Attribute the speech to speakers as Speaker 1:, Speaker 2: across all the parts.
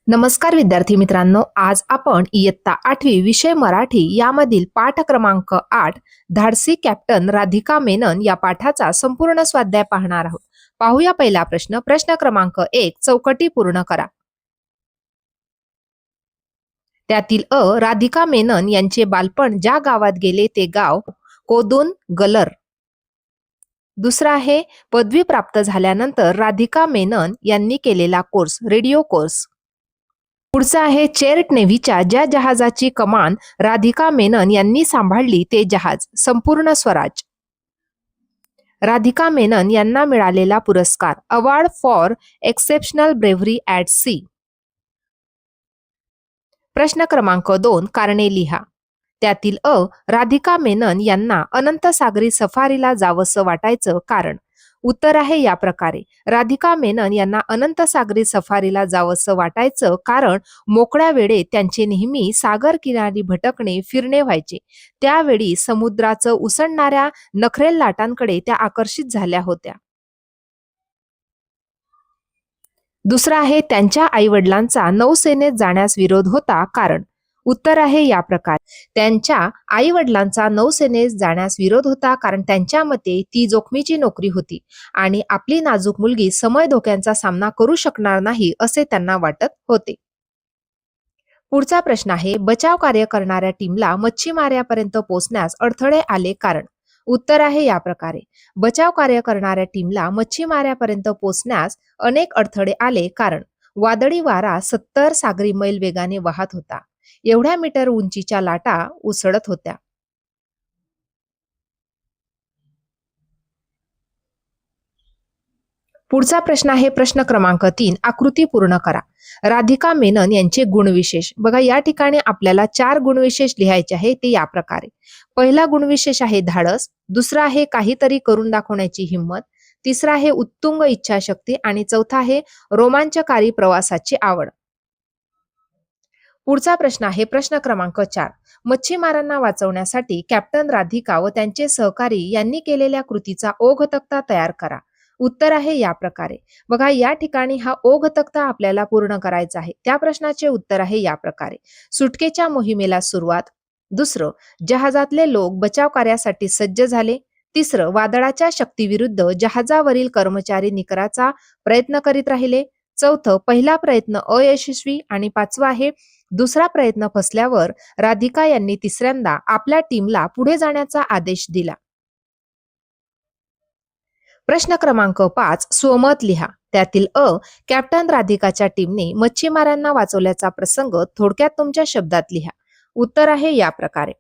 Speaker 1: नमस्कार विद्यार्थी मित्रांनो, आज आपण इयत्ता 8वी विषय मराठी यामधील पाठ क्रमांक 8 धाडसी कॅप्टन राधिका मेनन या पाठाचा संपूर्ण स्वाध्याय पाहणार आहोत. पाहूया पहिला प्रश्न. प्रश्न क्रमांक 1, चौकटी पूर्ण करा. त्यातील अ, राधिका मेनन यांचे बालपण ज्या गावात गेले ते गाव कोदून गलर. दुसरा आहे, पदवी प्राप्त झाल्यानंतर राधिका मेनन यांनी केलेला कोर्स रेडिओ कोर्स. पुढचा आहे, चेर्ट नेव्हीच्या ज्या जहाजाची कमान राधिका मेनन यांनी सांभाळली ते जहाज संपूर्ण स्वराज. राधिका मेनन यांना मिळालेला पुरस्कार award for exceptional bravery at sea. प्रश्न क्रमांक 2, कारणे लिहा. त्यातील अ, राधिका मेनन यांना अनंत सागरी सफारीला जावंसं वाटायचं कारण. उत्तर आहे या प्रकारे. राधिका मेनन यांना अनंत सागरी सफारीला जावंसं वाटायचं कारण मोकळ्या वेळेत त्यांचे नेहमी सागर किनारी भटकणे फिरणे व्हायचे. त्यावेळी समुद्राचं उसळणाऱ्या नखरेल लाटांकडे त्या आकर्षित झाल्या होत्या. दुसरा आहे, त्यांच्या आईवडिलांचा नौसेनेत जाण्यास विरोध होता कारण. उत्तर आहे या प्रकारे. त्यांच्या आई वडिलांचा नौसेनेत जाण्यास विरोध होता कारण त्यांच्या मते ती जोखमीची नोकरी होती आणि आपली नाजूक मुलगी समय धोक्यांचा सामना करू शकणार नाही असे त्यांना वाटत होते. पुढचा प्रश्न आहे, बचाव कार्य करणाऱ्या टीमला मच्छीमाऱ्यापर्यंत पोहोचण्यास अडथळे आले कारण. उत्तर आहे या प्रकारे. बचाव कार्य करणाऱ्या टीमला मच्छीमाऱ्यापर्यंत पोहोचण्यास अनेक अडथळे आले कारण वादळी वारा 70 सागरी मैल वेगाने वाहत होता. एवढ्या मीटर उंचीच्या लाटा उसळत होत्या. पुढचा प्रश्न आहे, प्रश्न क्रमांक 3, आकृती पूर्ण करा. राधिका मेनन यांचे गुणविशेष. बघा, या ठिकाणी आपल्याला 4 गुणविशेष लिहायचे आहे, ते या प्रकारे. पहिला गुणविशेष आहे धाडस. दुसरा आहे काहीतरी करून दाखवण्याची हिंमत. तिसरा आहे उत्तुंग इच्छाशक्ती आणि चौथा आहे रोमांचकारी प्रवासाची आवड. पुढचा प्रश्न आहे, प्रश्न क्रमांक 4, मच्छीमारांना वाचवण्यासाठी कॅप्टन राधिका व त्यांचे सहकारी यांनी केलेल्या कृतीचा ओघ तक्ता तयार करा. उत्तर आहे या प्रकारे. बघा, या ठिकाणी हा ओघ तक्ता आपल्याला पूर्ण करायचा आहे. त्या प्रश्नाचे उत्तर आहे या प्रकारे. सुटकेच्या मोहिमेला सुरुवात. दुसरं, जहाजातले लोक बचाव कार्यासाठी सज्ज झाले. तिसरं, वादळाच्या शक्तीविरुद्ध जहाजावरील कर्मचारी निकराचा प्रयत्न करीत राहिले. चौथं, पहिला प्रयत्न अयशस्वी. आणि पाचवा आहे, दुसरा प्रयत्न फसल्यावर राधिका यांनी तिसऱ्यांदा आपल्या टीमला पुढे जाण्याचा आदेश दिला. प्रश्न क्रमांक 5, स्वमत लिहा. त्यातील अ, कॅप्टन राधिकाच्या टीमने मच्छीमारांना वाचवल्याचा प्रसंग थोडक्यात तुमच्या शब्दात लिहा. उत्तर आहे या प्रकारे.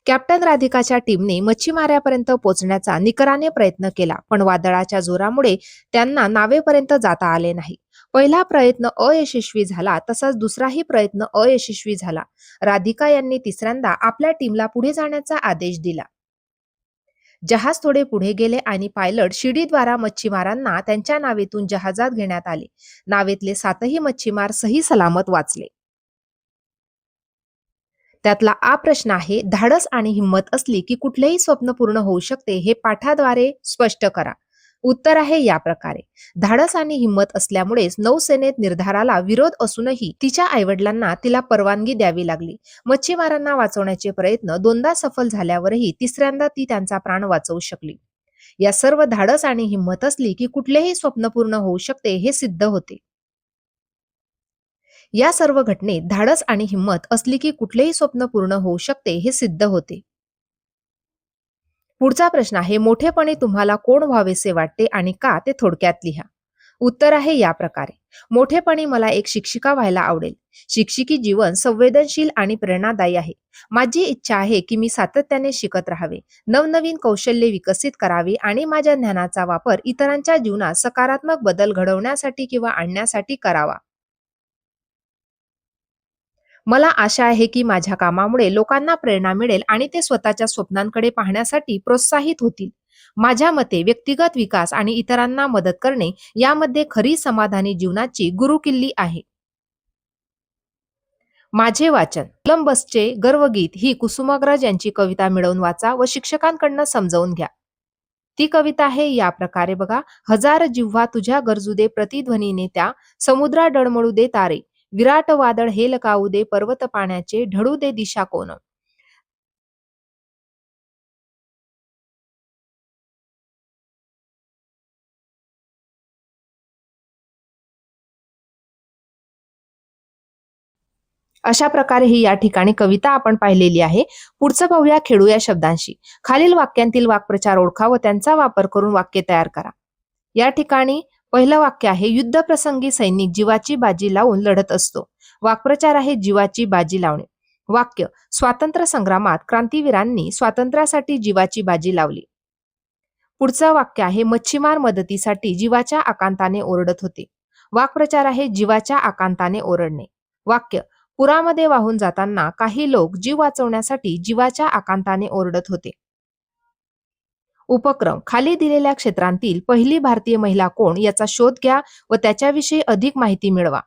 Speaker 1: कॅप्टन राधिकाच्या टीमने मच्छीमाऱ्यापर्यंत पोहोचण्याचा निकराने प्रयत्न केला, पण वादळाच्या जोरामुळे त्यांना नावेपर्यंत जाता आले नाही. पहिला प्रयत्न अयशस्वी झाला, तसाच दुसराही प्रयत्न अयशस्वी झाला. राधिका यांनी तिसऱ्यांदा आपल्या टीमला पुढे जाण्याचा आदेश दिला. जहाज थोडे पुढे गेले आणि पायलट शिडीद्वारा मच्छीमारांना त्यांच्या नावेतून जहाजात घेण्यात आले. नावेतले 7ही मच्छीमार सही सलामत वाचले. त्यातला आ प्रश्न आहे, धाडस आणि हिंमत असली की कुठलेही स्वप्न पूर्ण होऊ शकते, हे पाठाद्वारे स्पष्ट करा. उत्तर आहे या प्रकारे. धाडस आणि हिंमत असल्यामुळेच नौसेनेत निर्धाराला विरोध असूनही तिच्या आईवडिलांना तिला परवानगी द्यावी लागली. मच्छीमारांना वाचवण्याचे प्रयत्न दोनदा सफल झाल्यावरही तिसऱ्यांदा ती त्यांचा प्राण वाचवू शकली. या सर्व धाडस आणि हिंमत असली की कुठलेही स्वप्न पूर्ण होऊ शकते हे सिद्ध होते. या सर्व घटनेत धाडस आणि हिंमत असली की कुठलेही स्वप्न पूर्ण होऊ शकते हे सिद्ध होते. पुढचा प्रश्न आहे, मोठेपणी तुम्हाला कोण व्हावेसे वाटते आणि का, ते थोडक्यात लिहा. उत्तर आहे या प्रकारे. मोठेपणी मला एक शिक्षिका व्हायला आवडेल. शिक्षिकी जीवन संवेदनशील आणि प्रेरणादायी आहे. माझी इच्छा आहे की मी सातत्याने शिकत राहावे, नवनवीन कौशल्ये विकसित करावी आणि माझ्या ज्ञानाचा वापर इतरांच्या जीवनात सकारात्मक बदल घडवण्यासाठी किंवा आणण्यासाठी करावा. मला आशा आहे की माझ्या कामामुळे लोकांना प्रेरणा मिळेल आणि ते स्वतःच्या स्वप्नांकडे पाहण्यासाठी प्रोत्साहित होतील. माझ्या मते व्यक्तिगत विकास आणि इतरांना मदत करणे यामध्ये खरी समाधानी जीवनाची गुरुकिल्ली आहे. माझे वाचन. कोलंबसचे गर्वगीत ही कुसुमाग्रज यांची कविता मिळवून वाचा व शिक्षकांकडून समजावून घ्या. ती कविता आहे या प्रकारे. बघा, हजार जिव्हा तुझ्या गरजू दे प्रतिध्वनीने त्या, समुद्रा डळमळू दे तारे, विराट वादळ हेलकाऊ दे पर्वत पाण्याचे, ढळू दे दिशा कोण. अशा प्रकारे ही या ठिकाणी कविता आपण पाहिलेली आहे. पुढचं पाहूया खेळूया शब्दांशी. खालील वाक्यांतील वाक्प्रचार ओळखा व त्यांचा वापर करून वाक्य तयार करा. या ठिकाणी पहिलं वाक्य आहे, युद्ध प्रसंगी सैनिक जीवाची बाजी लावून लढत असतो. वाक्प्रचार आहे जीवाची बाजी लावणे. वाक्य, स्वातंत्र्य संग्रामात क्रांतीवीरांनी स्वातंत्र्यासाठी जीवाची बाजी लावली. पुढचं वाक्य आहे, मच्छीमार मदतीसाठी जीवाच्या आकांताने ओरडत होते. वाक्प्रचार आहे जीवाच्या आकांताने ओरडणे. वाक्य, पुरामध्ये वाहून जाताना काही लोक जीव वाचवण्यासाठी जीवाच्या आकांताने ओरडत होते. उपक्रम, खाली दिलेल्या क्षेत्रांतील पहिली भारतीय महिला कोण याचा शोध घ्या व त्याच्याविषयी अधिक माहिती मिळवा.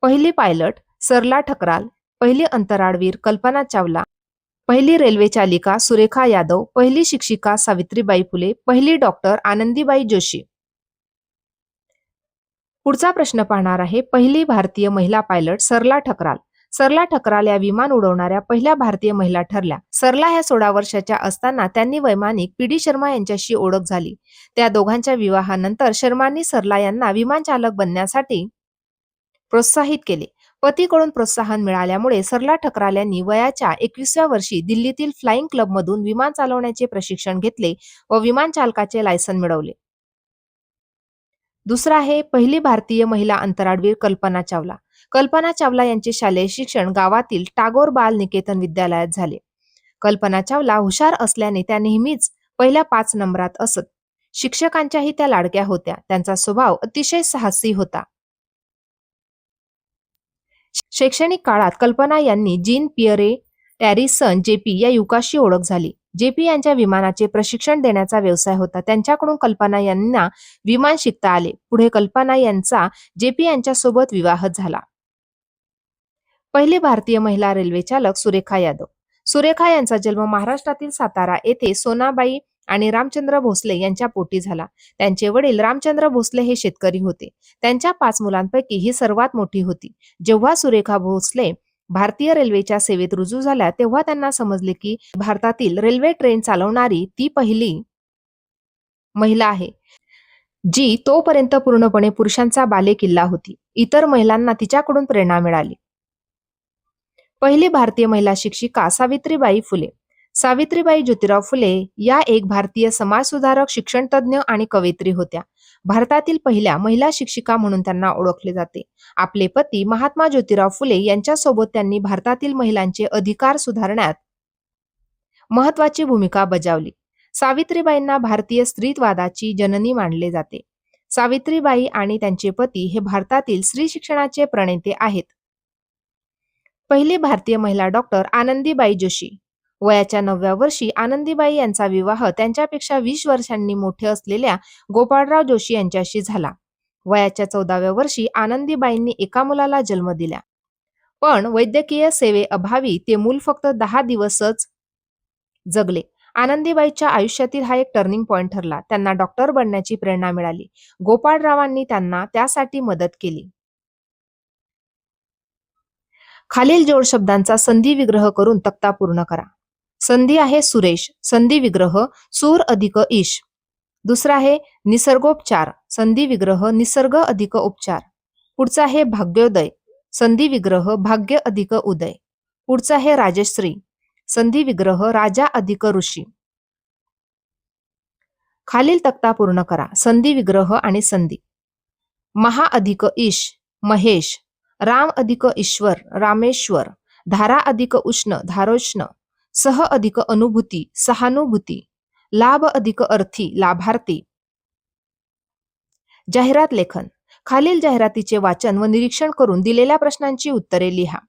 Speaker 1: पहिली पायलट सरला ठकराल, पहिली अंतराळवीर कल्पना चावला, पहिली रेल्वे चालिका सुरेखा यादव, पहिली शिक्षिका सावित्रीबाई फुले, पहिली डॉक्टर आनंदीबाई जोशी. पुढचा प्रश्न पाहणार आहे, पहिली भारतीय महिला पायलट सरला ठकराल. सरला ठकराल या विमान उडवणाऱ्या पहिल्या भारतीय महिला ठरल्या. सरला ह्या 16 वर्षाच्या असताना त्यांनी वैमानिक पी डी शर्मा यांच्याशी ओळख झाली. त्या दोघांच्या विवाहानंतर शर्मांनी सरला यांना विमान चालक बनण्यासाठी प्रोत्साहित केले. पतीकडून प्रोत्साहन मिळाल्यामुळे सरला ठकराल यांनी वयाच्या 21व्या वर्षी दिल्लीतील फ्लाइंग क्लबमधून विमान चालवण्याचे प्रशिक्षण घेतले व विमान चालकाचे लायसन मिळवले. दुसरा आहे, पहिली भारतीय महिला अंतराळवीर कल्पना चावला. कल्पना चावला यांचे शालेय शिक्षण गावातील टागोर बाल निकेतन विद्यालयात झाले. कल्पना चावला हुशार असल्याने त्या नेहमीच पहिल्या 5 नंबरात असत. शिक्षकांच्याही त्या लाडक्या होत्या. त्यांचा स्वभाव अतिशय साहसी होता. शैक्षणिक काळात कल्पना यांनी जीन पियरे टॅरिसन जेपी या युवकाशी ओळख झाली. जेपी यांच्या विमानाचे प्रशिक्षण देण्याचा व्यवसाय होता. त्यांच्याकडून कल्पना यांना विमान शिकता आले. पुढे कल्पना यांचा जेपी यांच्यासोबत विवाह झाला. पहिली भारतीय महिला रेल्वे चालक सुरेखा यादव. सुरेखा यांचा जन्म महाराष्ट्रातील सातारा येथे सोनाबाई आणि रामचंद्र भोसले यांच्या पोटी झाला. त्यांचे वडील रामचंद्र भोसले हे शेतकरी होते. त्यांच्या 5 मुलांपैकी ही सर्वात मोठी होती. जेव्हा सुरेखा भोसले भारतीय रेल्वेच्या सेवेत रुजू झाल्या तेव्हा त्यांना समजले की भारतातील रेल्वे ट्रेन चालवणारी ती पहिली महिला आहे, जी तोपर्यंत पूर्णपणे पुरुषांचा बालेकिल्ला होती. इतर महिलांना तिच्याकडून प्रेरणा मिळाली. पहिली भारतीय महिला शिक्षिका सावित्रीबाई फुले. सावित्रीबाई ज्योतिराव फुले या एक भारतीय समाजसुधारक, शिक्षणतज्ज्ञ आणि कवयित्री होत्या. भारतातील पहिल्या महिला शिक्षिका म्हणून त्यांना ओळखले जाते. आपले पती महात्मा ज्योतिराव फुले यांच्यासोबत त्यांनी भारतातील महिलांचे अधिकार सुधारण्यात महत्वाची भूमिका बजावली. सावित्रीबाईंना भारतीय स्त्रीवादाची जननी मानले जाते. सावित्रीबाई आणि त्यांचे पती हे भारतातील स्त्री शिक्षणाचे प्रणेते आहेत. पहिली भारतीय महिला डॉक्टर आनंदीबाई जोशी. वयाच्या 9व्या वर्षी आनंदीबाई यांचा विवाह त्यांच्यापेक्षा 20 वर्षांनी मोठे असलेल्या गोपाळराव जोशी यांच्याशी झाला. वयाच्या 14व्या वर्षी आनंदीबाईंनी एका मुलाला जन्म दिला. पण वैद्यकीय सेवेअभावी ते मूल फक्त 10 दिवसच जगले. आनंदीबाईच्या आयुष्यातील हा एक टर्निंग पॉइंट ठरला. त्यांना डॉक्टर बनण्याची प्रेरणा मिळाली. गोपाळरावांनी त्यांना त्यासाठी मदत केली. खालील जोड शब्दांचा संधी विग्रह करून तक्ता पूर्ण करा. संधी आहे सुरेश, संधी विग्रह सूर अधिक ईश. दुसरा आहे निसर्गोपचार, संधी विग्रह निसर्ग अधिक उपचार. पुढचा आहे भाग्योदय, संधी विग्रह भाग्य अधिक उदय. पुढचा आहे राजश्री, संधी विग्रह राजा अधिक ऋषी. खालील तक्ता पूर्ण करा. संधी विग्रह आणि संधी. महा अधिक ईश महेश, राम अधिक ईश्वर रामेश्वर, धारा अधिक उष्ण धारोष्ण, सह अधिक अनुभूती सहानुभूती, लाभ अधिक अर्थी लाभार्थी. जाहिरात लेखन. खालील जाहिरातीचे वाचन व निरीक्षण करून दिलेल्या प्रश्नांची उत्तरे लिहा.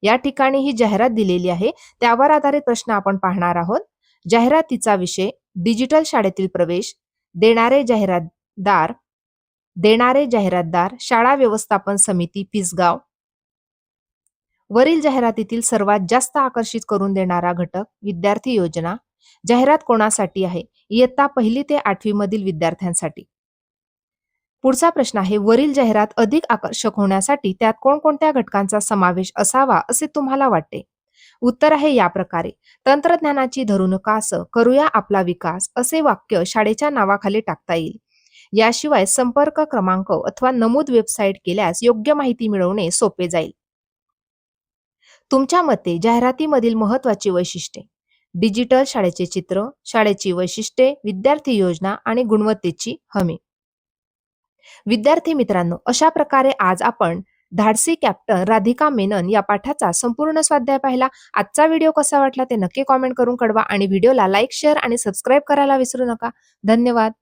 Speaker 1: या ठिकाणी ही जाहिरात दिलेली आहे, त्यावर आधारित प्रश्न आपण पाहणार आहोत. जाहिरातीचा विषय डिजिटल शाळेतील प्रवेश, देणारे जाहिरातदार, शाळा व्यवस्थापन समिती पिसगाव. वरील जाहिरातीतील सर्वात जास्त आकर्षित करून देणारा घटक विद्यार्थी योजना. जाहिरात कोणासाठी आहे? इयत्ता 1ली ते 8वी मधील विद्यार्थ्यांसाठी. पुढचा प्रश्न आहे, वरील जाहिरात अधिक आकर्षक होण्यासाठी त्यात कोणकोणत्या घटकांचा समावेश असावा असे तुम्हाला वाटते? उत्तर आहे या प्रकारे. तंत्रज्ञानाची धरू नका असं, करूया आपला विकास असे वाक्य शाळेच्या नावाखाली टाकता येईल. याशिवाय संपर्क क्रमांक अथवा नमूद वेबसाईट केल्यास योग्य माहिती मिळवणे सोपे जाईल. तुमच्या मते जाहिरातीमधील महत्त्वाची वैशिष्ट्ये: डिजिटल शाळेचे चित्र, शाळेची वैशिष्ट्ये, विद्यार्थी योजना आणि गुणवत्तेची हमी. विद्यार्थी मित्रांनो, अशा प्रकारे आज आपण धाडसी कॅप्टन राधिका मेनन या पाठाचा संपूर्ण स्वाध्याय पाहिला. आजचा व्हिडिओ कसा वाटला ते नक्की कॉमेंट करून कळवा आणि व्हिडिओला लाईक, शेअर आणि सबस्क्राईब करायला विसरू नका. धन्यवाद.